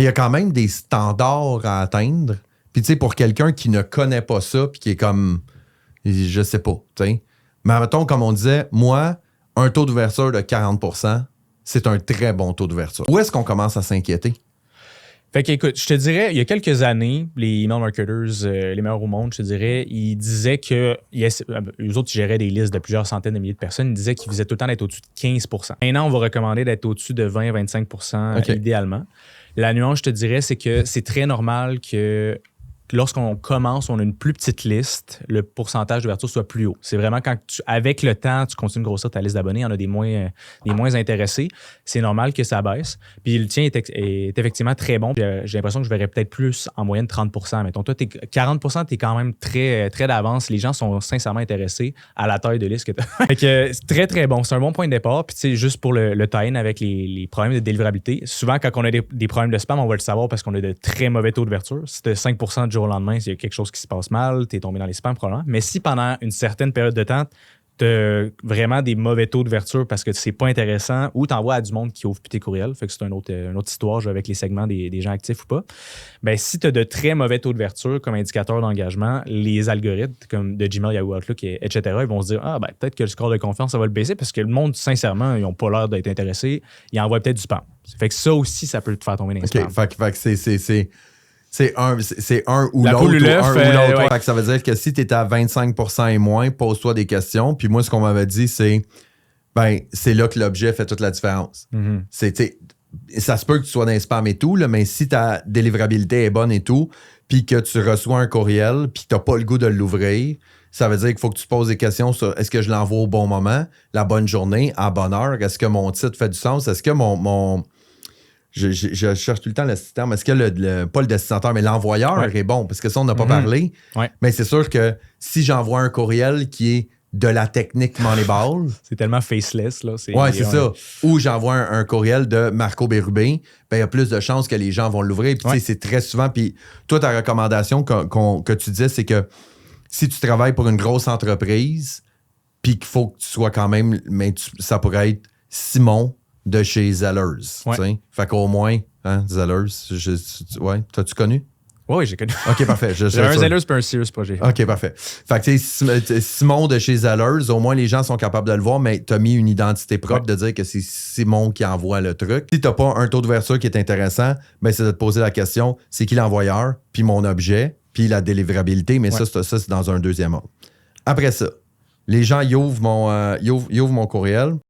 Mais il y a quand même des standards à atteindre. Puis, tu sais, pour quelqu'un qui ne connaît pas ça, puis qui est comme, je sais pas, tu sais. Mais mettons, comme on disait, moi, un taux d'ouverture de 40%, c'est un très bon taux d'ouverture. Où est-ce qu'on commence à s'inquiéter? Fait que, écoute, je te dirais, il y a quelques années, les email marketers, les meilleurs au monde, je te dirais, ils disaient que, eux autres, ils géraient des listes de plusieurs centaines de milliers de personnes, ils disaient qu'ils visaient tout le temps d'être au-dessus de 15%. Maintenant, on va recommander d'être au-dessus de 20-25% idéalement. La nuance, je te dirais, c'est que c'est très normal que lorsqu'on commence, on a une plus petite liste, le pourcentage d'ouverture soit plus haut. C'est vraiment quand avec le temps, tu continues de grossir ta liste d'abonnés, il y en a des moins intéressés. C'est normal que ça baisse. Puis le tien est effectivement très bon. Puis, j'ai l'impression que je verrais peut-être plus en moyenne 30%. Mettons, toi, 40%, tu es quand même très, très d'avance. Les gens sont sincèrement intéressés à la taille de liste que tu as. Fait que c'est très, très bon. C'est un bon point de départ. Puis tu sais, juste pour le tie-in avec les problèmes de délivrabilité, souvent, quand on a des problèmes de spam, on va le savoir parce qu'on a de très mauvais taux d'ouverture. Si tu as 5% du jour au lendemain, s'il y a quelque chose qui se passe mal, tu es tombé dans les spams probablement. Mais si pendant une certaine période de temps, tu as vraiment des mauvais taux d'ouverture parce que c'est pas intéressant ou tu envoies à du monde qui ouvre plus tes courriels, fait que c'est une autre histoire avec les segments des gens actifs ou pas. Ben, si tu as de très mauvais taux d'ouverture comme indicateur d'engagement, les algorithmes comme de Gmail, Yahoo, Outlook, etc., ils vont se dire peut-être que le score de confiance, ça va le baisser parce que le monde, sincèrement, ils n'ont pas l'air d'être intéressés. Ils envoient peut-être du spam. Fait que ça aussi, ça peut te faire tomber dans les spams. Fait que c'est un ou la l'autre. Poule ou l'œuf, ouais. Fait que ça veut dire que si tu es à 25% et moins, pose-toi des questions. Puis moi, ce qu'on m'avait dit, c'est là que l'objet fait toute la différence. Mm-hmm. Ça se peut que tu sois dans les spams et tout, là, mais si ta délivrabilité est bonne et tout, puis que tu reçois un courriel, puis que tu n'as pas le goût de l'ouvrir, ça veut dire qu'il faut que tu te poses des questions sur est-ce que je l'envoie au bon moment, la bonne journée, à bonne heure, est-ce que mon titre fait du sens, est-ce que mon je cherche tout le temps le terme. Est-ce que pas le destinataire, mais l'envoyeur est bon? Parce que ça, on n'a pas parlé. Ouais. Mais c'est sûr que si j'envoie un courriel qui est de la technique Moneyball. C'est tellement faceless, là. C'est ça. Ou j'envoie un courriel de Marco Bérubé, il y a plus de chances que les gens vont l'ouvrir. Puis c'est très souvent. Puis toi, ta recommandation que tu disais, c'est que si tu travailles pour une grosse entreprise, puis qu'il faut que tu sois quand même. Mais ça pourrait être Simon de chez Zellers. Ouais. Fait qu'au moins, Zellers, t'as-tu connu? Oui, j'ai connu. OK, parfait. J'ai un Zellers et un Sears projet. OK, parfait. Fait que Simon de chez Zellers, au moins les gens sont capables de le voir, mais t'as mis une identité propre de dire que c'est Simon qui envoie le truc. Si t'as pas un taux d'ouverture qui est intéressant, c'est de te poser la question, c'est qui l'envoyeur, puis mon objet, puis la délivrabilité, mais ça, c'est dans un deuxième ordre. Après ça, les gens, ils ouvrent mon courriel.